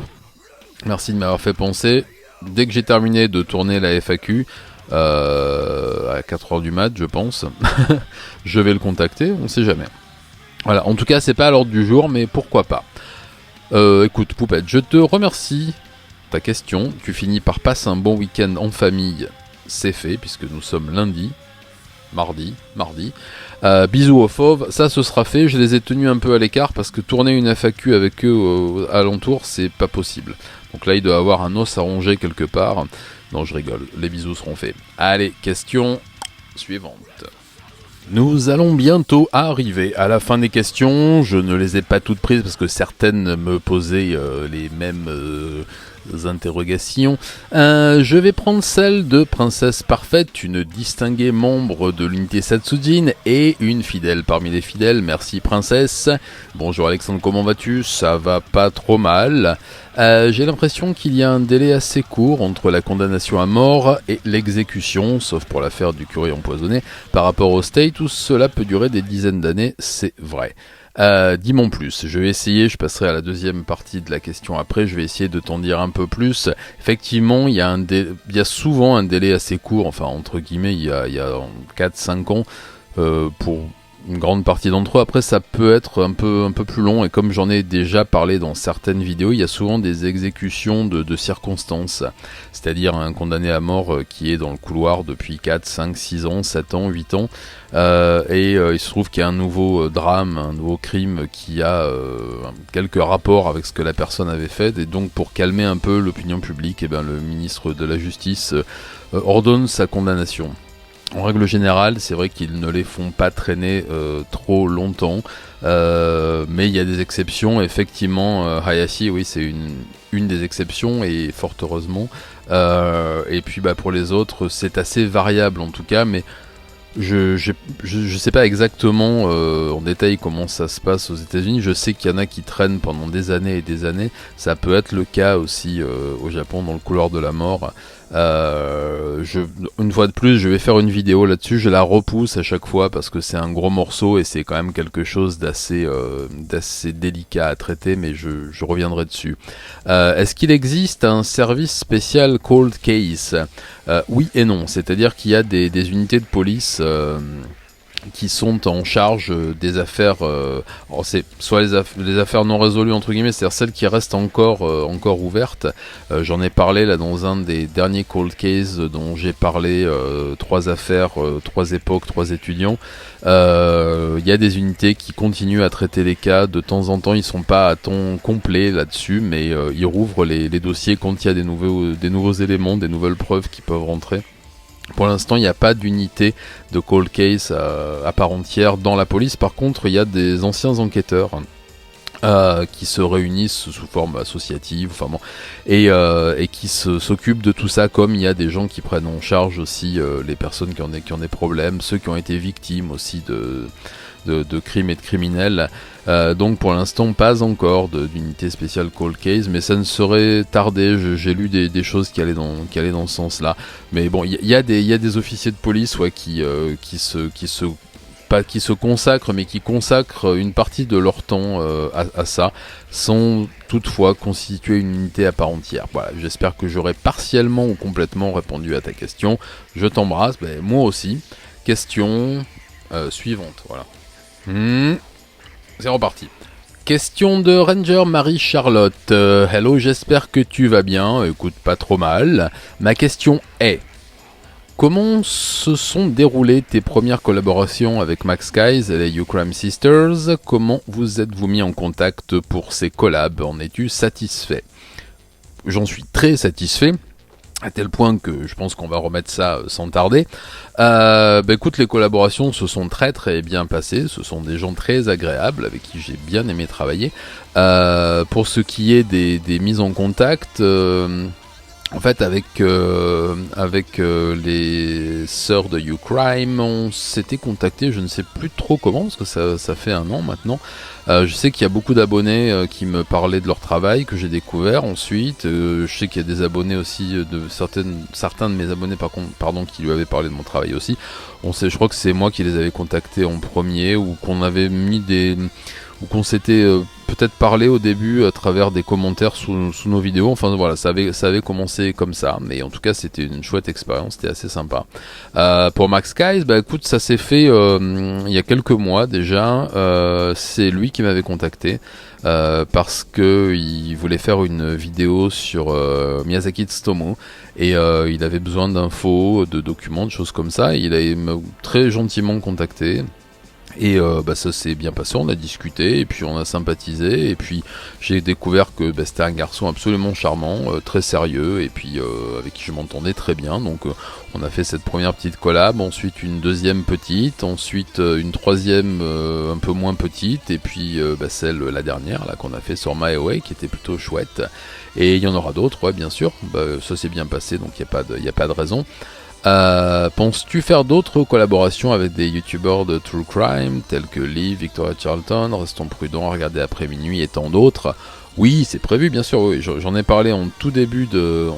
S1: merci de m'avoir fait penser. Dès que j'ai terminé de tourner la FAQ, à 4h du mat je pense, je vais le contacter, on sait jamais. Voilà, en tout cas, c'est pas à l'ordre du jour, mais pourquoi pas. Écoute, Poupette, je te remercie. Ta question, tu finis par passer un bon week-end en famille. C'est fait, puisque nous sommes mardi. Bisous aux fauves, ça ce sera fait. Je les ai tenus un peu à l'écart parce que tourner une FAQ avec eux alentour, c'est pas possible. Donc là, il doit avoir un os à ronger quelque part. Non, je rigole, les bisous seront faits. Allez, question suivante. Nous allons bientôt arriver à la fin des questions. Je ne les ai pas toutes prises parce que certaines me posaient les mêmes interrogations. Je vais prendre celle de Princesse Parfaite, une distinguée membre de l'unité Satsujin et une fidèle parmi les fidèles. Merci Princesse. Bonjour Alexandre, comment vas-tu? Ça va pas trop mal. J'ai l'impression qu'il y a un délai assez court entre la condamnation à mort et l'exécution, sauf pour l'affaire du curé empoisonné, par rapport au State où cela peut durer des dizaines d'années, c'est vrai. Dis-moi en plus, je vais essayer, je passerai à la deuxième partie de la question après, je vais essayer de t'en dire un peu plus. Effectivement, il y a souvent un délai assez court, enfin entre guillemets, il y a 4-5 ans pour une grande partie d'entre eux. Après, ça peut être un peu plus long, et comme j'en ai déjà parlé dans certaines vidéos, il y a souvent des exécutions de circonstances, c'est-à-dire un condamné à mort qui est dans le couloir depuis 4, 5, 6 ans, 7 ans, 8 ans, il se trouve qu'il y a un nouveau drame, un nouveau crime qui a quelques rapports avec ce que la personne avait fait, et donc pour calmer un peu l'opinion publique, le ministre de la Justice ordonne sa condamnation. En règle générale, c'est vrai qu'ils ne les font pas traîner trop longtemps, mais il y a des exceptions. Effectivement, Hayashi, oui, c'est une des exceptions, et fort heureusement. Et puis pour les autres, c'est assez variable en tout cas, mais je sais pas exactement en détail comment ça se passe aux États-Unis. Je sais qu'il y en a qui traînent pendant des années et des années. Ça peut être le cas aussi au Japon, dans le couloir de la mort. Une fois de plus, je vais faire une vidéo là-dessus. Je la repousse à chaque fois parce que c'est un gros morceau et c'est quand même quelque chose d'assez délicat à traiter, mais je reviendrai dessus. Est-ce qu'il existe un service spécial Cold Case? Oui et non, c'est-à-dire qu'il y a des unités de police qui sont en charge des affaires, c'est soit les affaires non résolues entre guillemets, c'est-à-dire celles qui restent encore ouvertes. J'en ai parlé là dans un des derniers cold cases dont j'ai parlé, 3 affaires, 3 époques, 3 étudiants. Il y a des unités qui continuent à traiter les cas. De temps en temps, ils sont pas à temps complet là-dessus, mais ils rouvrent les dossiers quand il y a des nouveaux éléments, des nouvelles preuves qui peuvent rentrer. Pour l'instant, il n'y a pas d'unité de cold case à part entière dans la police. Par contre, il y a des anciens enquêteurs qui se réunissent sous forme associative, et qui s'occupent de tout ça, comme il y a des gens qui prennent en charge aussi les personnes qui ont des problèmes, ceux qui ont été victimes aussi de crimes et de criminels. Donc pour l'instant pas encore d'unité spéciale cold case, mais ça ne saurait tarder. J'ai lu des choses qui allaient dans ce sens-là. Mais bon, il y a des officiers de police qui se consacrent, mais qui consacrent une partie de leur temps à ça, sans toutefois constituer une unité à part entière. Voilà, j'espère que j'aurai partiellement ou complètement répondu à ta question. Je t'embrasse, moi aussi. Question suivante, voilà. C'est reparti. Question de Ranger Marie-Charlotte. Hello, j'espère que tu vas bien. Écoute, pas trop mal. Ma question est: comment se sont déroulées tes premières collaborations avec Max Skies et les U-Crime Sisters? Comment vous êtes-vous mis en contact pour ces collabs? En es-tu satisfait? J'en suis très satisfait, à tel point que je pense qu'on va remettre ça sans tarder. Écoute, les collaborations se sont très très bien passées. Ce sont des gens très agréables avec qui j'ai bien aimé travailler. Pour ce qui est des mises en contact... En fait, avec les sœurs de U-Crime, on s'était contacté, je ne sais plus trop comment, parce que ça fait 1 an maintenant. Je sais qu'il y a beaucoup d'abonnés qui me parlaient de leur travail, que j'ai découvert ensuite. Je sais qu'il y a des abonnés aussi, certains de mes abonnés qui lui avaient parlé de mon travail aussi. Je crois que c'est moi qui les avais contactés en premier, ou qu'on avait mis ou qu'on s'était peut-être parlé au début à travers des commentaires sous nos vidéos. Enfin voilà, ça avait commencé comme ça, mais en tout cas c'était une chouette expérience, c'était assez sympa. Pour Max Skies, écoute, ça s'est fait il y a quelques mois déjà. C'est lui qui m'avait contacté parce que il voulait faire une vidéo sur Miyazaki Tsutomu, et il avait besoin d'infos, de documents, de choses comme ça, et il avait très gentiment contacté. Et ça s'est bien passé, on a discuté, et puis on a sympathisé, et puis j'ai découvert que c'était un garçon absolument charmant, très sérieux, et puis avec qui je m'entendais très bien. Donc on a fait cette première petite collab, ensuite une deuxième petite, ensuite une troisième un peu moins petite, et puis la dernière là qu'on a fait sur My Way, qui était plutôt chouette. Et il y en aura d'autres, ouais, bien sûr. Ça s'est bien passé, donc il n'y a pas de raison. Penses-tu faire d'autres collaborations avec des youtubeurs de True Crime tels que Lee, Victoria Charlton, Restons prudents, Regarder après minuit et tant d'autres? Oui, c'est prévu, bien sûr. Oui, j'en ai parlé en tout début de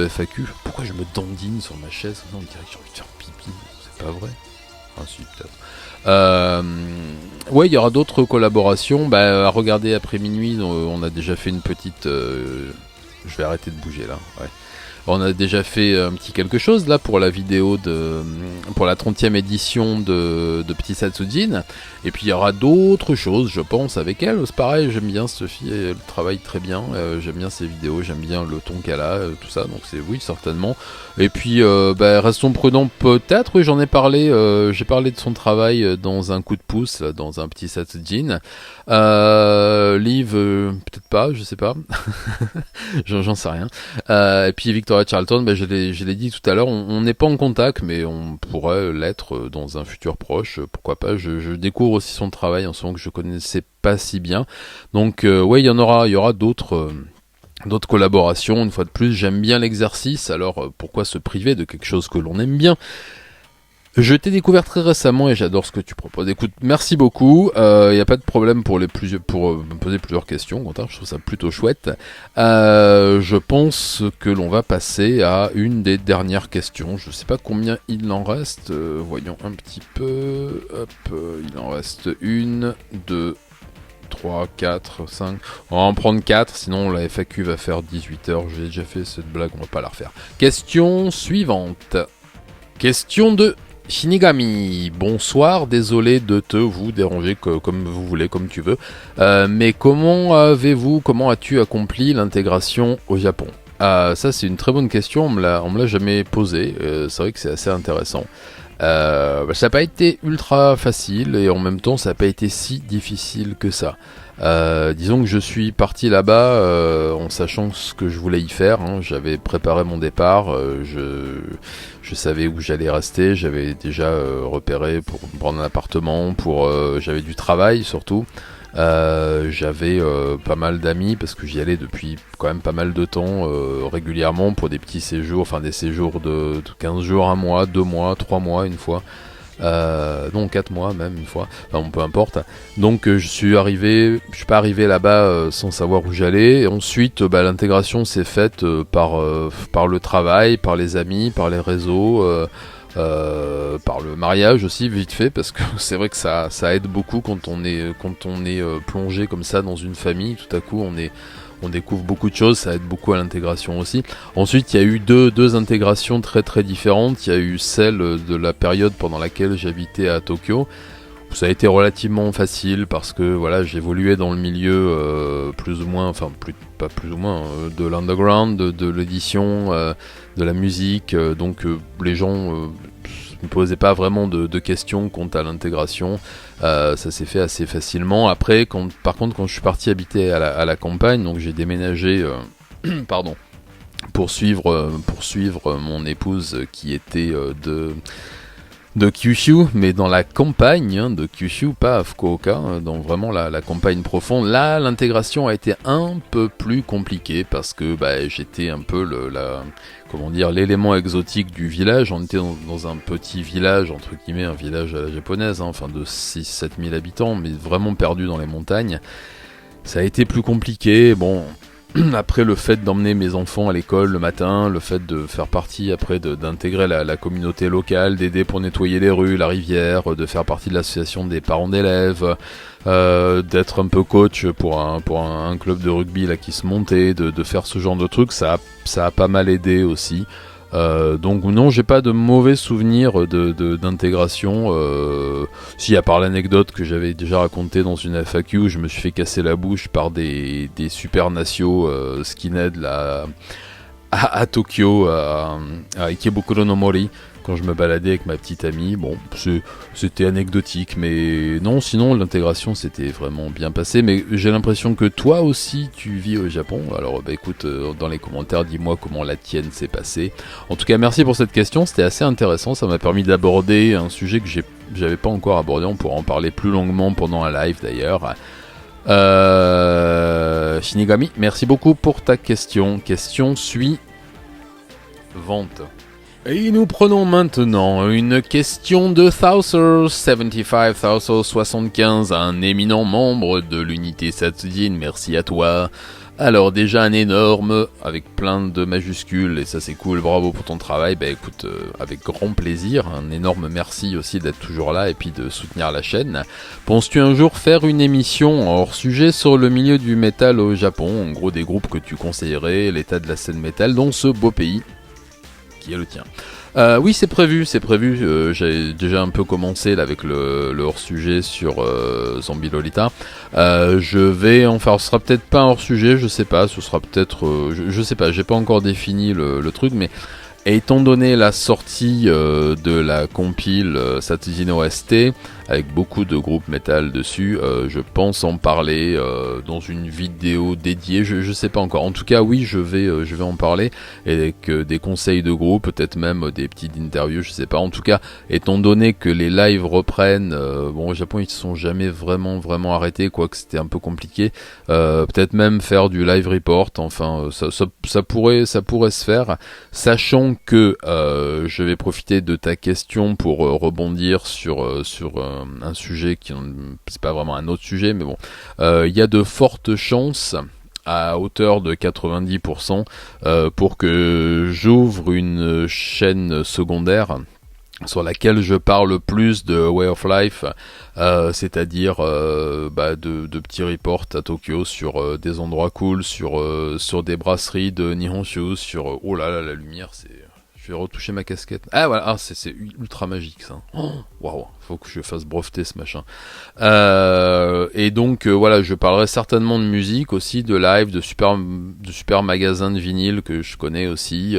S1: FAQ. Pourquoi je me dandine sur ma chaise? Non, on dirait que j'ai envie de faire pipi. C'est pas vrai? Ah si, peut-être. Ouais, il y aura d'autres collaborations. À Regarder après minuit, on a déjà fait une petite... Je vais arrêter de bouger là. Ouais. On a déjà fait un petit quelque chose là pour la vidéo pour la 30e édition de Petit Satsujin. Et puis il y aura d'autres choses, je pense, avec elle. C'est pareil, j'aime bien Sophie, elle travaille très bien. J'aime bien ses vidéos, j'aime bien le ton qu'elle a, tout ça. Donc c'est oui, certainement. Et puis Restons prudents peut-être. Oui, j'en ai parlé. J'ai parlé de son travail dans un coup de pouce, là, dans un Petit Satsujin. Liv, peut-être pas, je sais pas. J'en sais rien. Et puis Victoria Charlton, je l'ai dit tout à l'heure, on n'est pas en contact, mais on pourrait l'être dans un futur proche, pourquoi pas. Je découvre aussi son travail en ce moment que je connaissais pas si bien. Donc ouais, il y aura d'autres collaborations. Une fois de plus, j'aime bien l'exercice, alors pourquoi se priver de quelque chose que l'on aime bien? Je t'ai découvert très récemment et j'adore ce que tu proposes. Écoute, merci beaucoup. Il n'y a pas de problème pour me poser plusieurs questions. Au contraire, je trouve ça plutôt chouette. Je pense que l'on va passer à une des dernières questions. Je ne sais pas combien il en reste. Voyons un petit peu. Hop, il en reste 1, 2, 3, 4, 5. On va en prendre 4, sinon la FAQ va faire 18h. J'ai déjà fait cette blague, on va pas la refaire. Question suivante. Question de Shinigami, bonsoir, désolé de vous déranger comme vous voulez, comme tu veux, mais comment as-tu accompli l'intégration au Japon? Ça c'est une très bonne question, on me l'a jamais posée, c'est vrai que c'est assez intéressant. Ça n'a pas été ultra facile et en même temps ça n'a pas été si difficile que ça. Disons que je suis parti là-bas en sachant ce que je voulais y faire, hein. J'avais préparé mon départ, je savais où j'allais rester, j'avais déjà repéré pour prendre un appartement, j'avais du travail surtout. J'avais pas mal d'amis parce que j'y allais depuis quand même pas mal de temps régulièrement pour des petits séjours, enfin des séjours de 15 jours, 1 mois, 2 mois, 3 mois une fois. Non, 4 mois même une fois, enfin bon, peu importe. Donc je suis pas arrivé là-bas sans savoir où j'allais. Et ensuite, l'intégration s'est faite par le travail, par les amis, par les réseaux, par le mariage aussi vite fait, parce que c'est vrai que ça aide beaucoup quand on est plongé comme ça dans une famille. Tout à coup, on découvre beaucoup de choses, ça aide beaucoup à l'intégration aussi. Ensuite, il y a eu deux intégrations très très différentes. Il y a eu celle de la période pendant laquelle j'habitais à Tokyo. Ça a été relativement facile parce que voilà, j'évoluais dans le milieu plus ou moins, enfin pas plus ou moins, de l'underground, de l'édition, de la musique. Donc les gens me posaient pas vraiment de questions quant à l'intégration. Ça s'est fait assez facilement. Après, par contre, quand je suis parti habiter à la campagne, donc j'ai déménagé, pardon, pour suivre mon épouse qui était de Kyushu, mais dans la campagne de Kyushu, pas à Fukuoka, dans vraiment la campagne profonde. Là, l'intégration a été un peu plus compliquée parce que j'étais un peu l'élément exotique du village. On était dans un petit village, entre guillemets, un village à la japonaise, enfin de 6-7 000 habitants, mais vraiment perdu dans les montagnes. Ça a été plus compliqué, bon... Après, le fait d'emmener mes enfants à l'école le matin, le fait de faire partie après d'intégrer la communauté locale, d'aider pour nettoyer les rues, la rivière, de faire partie de l'association des parents d'élèves, d'être un peu coach pour un club de rugby là qui se montait, de faire ce genre de trucs, ça a pas mal aidé aussi. Donc non, j'ai pas de mauvais souvenirs d'intégration. Si, à part l'anecdote que j'avais déjà racontée dans une FAQ où je me suis fait casser la bouche par des super nationaux skinhead là, à Tokyo, à Ikebukuro no Mori, quand je me baladais avec ma petite amie. Bon, c'était anecdotique, mais non, sinon l'intégration s'était vraiment bien passée. Mais j'ai l'impression que toi aussi tu vis au Japon. Alors écoute, dans les commentaires, dis-moi comment la tienne s'est passée. En tout cas, merci pour cette question, c'était assez intéressant. Ça m'a permis d'aborder un sujet que j'avais pas encore abordé. On pourra en parler plus longuement pendant un live d'ailleurs. Shinigami, merci beaucoup pour ta question. Question suivante. Et nous prenons maintenant une question de Thouser75, un éminent membre de l'unité Satsujin, merci à toi. Alors déjà un énorme, avec plein de majuscules, et ça c'est cool, bravo pour ton travail, écoute, avec grand plaisir, un énorme merci aussi d'être toujours là et puis de soutenir la chaîne. Penses-tu un jour faire une émission hors sujet sur le milieu du métal au Japon, en gros des groupes que tu conseillerais, l'état de la scène métal dans ce beau pays qui est le tien? Oui, c'est prévu. J'ai déjà un peu commencé là, avec le hors-sujet sur Zombie Lolita. Je vais en faire, ce sera peut-être pas un hors-sujet, je sais pas, ce sera peut-être... je sais pas, j'ai pas encore défini le truc, mais étant donné la sortie de la compile Satsujin OST, avec beaucoup de groupes metal dessus, je pense en parler dans une vidéo dédiée, je sais pas encore. En tout cas, oui, je vais en parler, avec des conseils de groupe, peut-être même des petites interviews, je sais pas. En tout cas, étant donné que les lives reprennent, bon, au Japon, ils se sont jamais vraiment arrêtés, quoique c'était un peu compliqué. Peut-être même faire du live report, enfin, ça pourrait se faire, sachant que je vais profiter de ta question pour rebondir sur un sujet qui c'est pas vraiment un autre sujet, mais bon, il y a de fortes chances à hauteur de 90% pour que j'ouvre une chaîne secondaire sur laquelle je parle plus de Way of Life, c'est-à-dire de petits reports à Tokyo sur des endroits cool, sur des brasseries de Nihonshu, sur... oh là là, la lumière, c'est... Je vais retoucher ma casquette. Ah voilà, c'est ultra magique ça. Waouh, faut que je fasse breveter ce machin. Et donc voilà, je parlerai certainement de musique aussi, de live, de super magasins de vinyle que je connais aussi,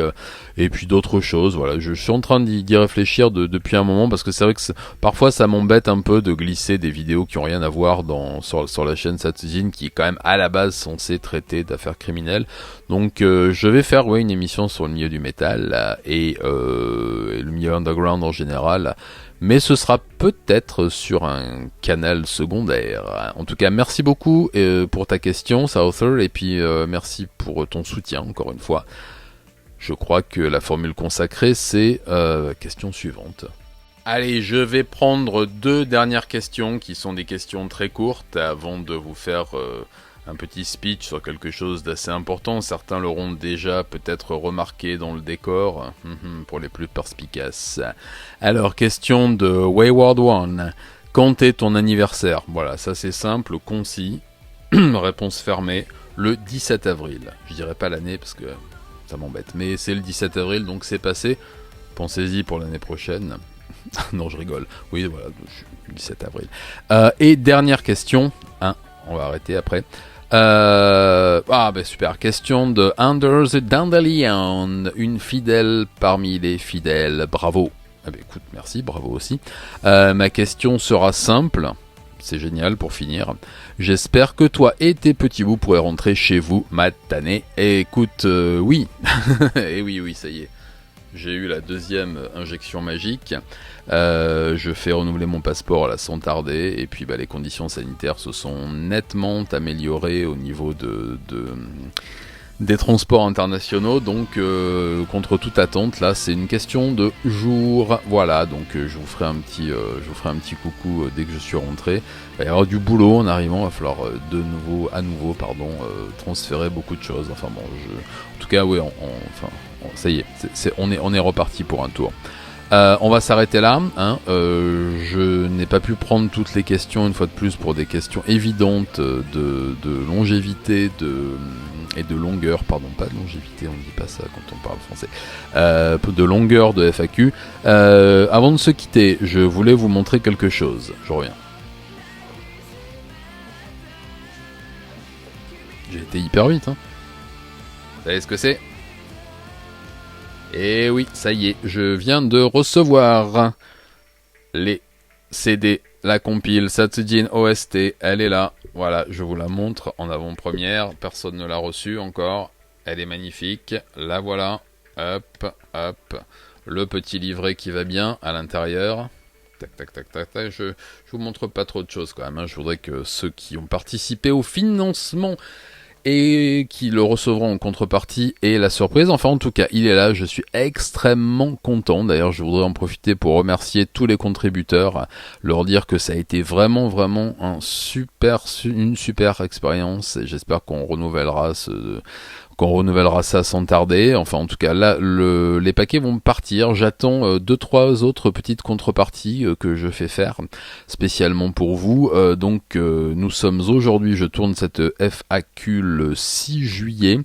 S1: et puis d'autres choses. Voilà, je suis en train d'y réfléchir depuis un moment, parce que c'est vrai que parfois ça m'embête un peu de glisser des vidéos qui ont rien à voir sur la chaîne Satsujin, qui est quand même à la base censée traiter d'affaires criminelles. Donc je vais faire une émission sur le milieu du métal et le milieu underground en général, mais ce sera peut-être sur un canal secondaire. En tout cas, merci beaucoup pour ta question, Souther, et puis merci pour ton soutien, encore une fois. Je crois que la formule consacrée, c'est question suivante. Allez, je vais prendre 2 dernières questions qui sont des questions très courtes avant de vous faire un petit speech sur quelque chose d'assez important. Certains l'auront déjà peut-être remarqué dans le décor, pour les plus perspicaces. Alors, question de Wayward One. Quand est ton anniversaire? Voilà, ça c'est simple, concis. Réponse fermée, le 17 avril. Je dirais pas l'année parce que ça m'embête, mais c'est le 17 avril, donc c'est passé. Pensez-y pour l'année prochaine. Non, je rigole. Oui, voilà, 17 avril. Et dernière question. On va arrêter après. Super. Question de Anders Dandelion. Une fidèle parmi les fidèles. Bravo. Écoute, merci, bravo aussi. Ma question sera simple. C'est génial pour finir. J'espère que toi et tes petits bouts pourrez rentrer chez vous matinée. Écoute, oui. Et oui, ça y est. J'ai eu la 2e injection magique. Je fais renouveler mon passeport là, sans tarder. Et puis les conditions sanitaires se sont nettement améliorées au niveau des transports internationaux. Donc, contre toute attente, là, c'est une question de jours. Voilà, donc je vous ferai un petit coucou dès que je suis rentré. Il va y avoir du boulot en arrivant. Il va falloir à nouveau, transférer beaucoup de choses. Enfin bon, en tout cas, oui, ça y est, on est reparti pour un tour. On va s'arrêter là. Je n'ai pas pu prendre toutes les questions une fois de plus pour des questions évidentes de longévité et de longueur. Pardon, pas de longévité, on ne dit pas ça quand on parle français. De longueur de FAQ. Avant de se quitter, je voulais vous montrer quelque chose. Je reviens. J'ai été hyper vite. Vous savez ce que c'est ? Et oui, ça y est, je viens de recevoir les CD, la compile Satsujin OST, elle est là. Voilà, je vous la montre en avant-première, personne ne l'a reçue encore. Elle est magnifique, la voilà. Hop, le petit livret qui va bien à l'intérieur. Tac. Je vous montre pas trop de choses quand même. Je voudrais que ceux qui ont participé au financement et qui le recevront en contrepartie et la surprise. Enfin, en tout cas, il est là. Je suis extrêmement content. D'ailleurs, je voudrais en profiter pour remercier tous les contributeurs, leur dire que ça a été vraiment une super expérience et j'espère qu'on renouvellera ça sans tarder. Enfin, en tout cas, là, les paquets vont partir. J'attends 2-3 autres petites contreparties que je fais faire spécialement pour vous. Donc, nous sommes aujourd'hui, je tourne cette FAQ le 6 juillet.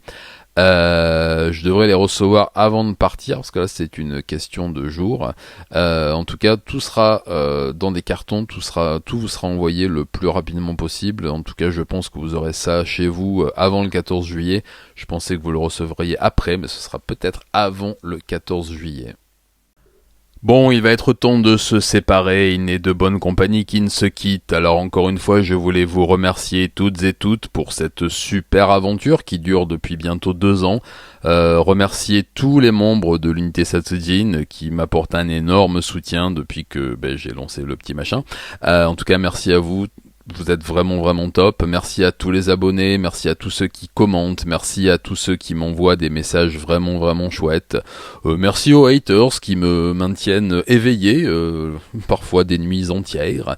S1: Je devrais les recevoir avant de partir parce que là c'est une question de jour. En tout cas, tout sera dans des cartons, tout vous sera envoyé le plus rapidement possible. En tout cas, je pense que vous aurez ça chez vous avant le 14 juillet. Je pensais que vous le recevriez après, mais ce sera peut-être avant le 14 juillet. Bon, il va être temps de se séparer, il n'est de bonne compagnie qui ne se quitte. Alors encore une fois, je voulais vous remercier toutes et toutes pour cette super aventure qui dure depuis bientôt 2 ans. Remercier tous les membres de l'unité Satsujin qui m'apportent un énorme soutien depuis que j'ai lancé le petit machin. En tout cas, merci à vous. Vous êtes vraiment top. Merci à tous les abonnés, merci à tous ceux qui commentent, merci à tous ceux qui m'envoient des messages vraiment chouettes. Merci aux haters qui me maintiennent éveillé, parfois des nuits entières.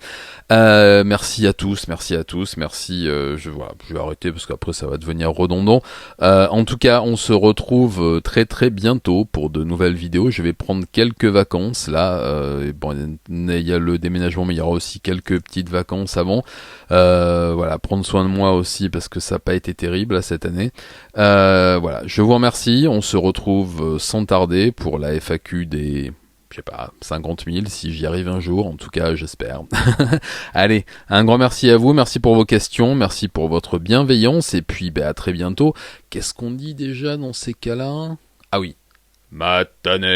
S1: Merci à tous, merci. Je vais arrêter parce qu'après ça va devenir redondant. En tout cas, on se retrouve très bientôt pour de nouvelles vidéos. Je vais prendre quelques vacances là. Il y a le déménagement, mais il y aura aussi quelques petites vacances avant. Prendre soin de moi aussi parce que ça n'a pas été terrible là, cette année. Je vous remercie. On se retrouve sans tarder pour la FAQ des 50 000 si j'y arrive un jour, en tout cas j'espère. Allez, un grand merci à vous, merci pour vos questions, merci pour votre bienveillance et puis à très bientôt. Qu'est-ce qu'on dit déjà dans ces cas-là ? Ah oui, matane.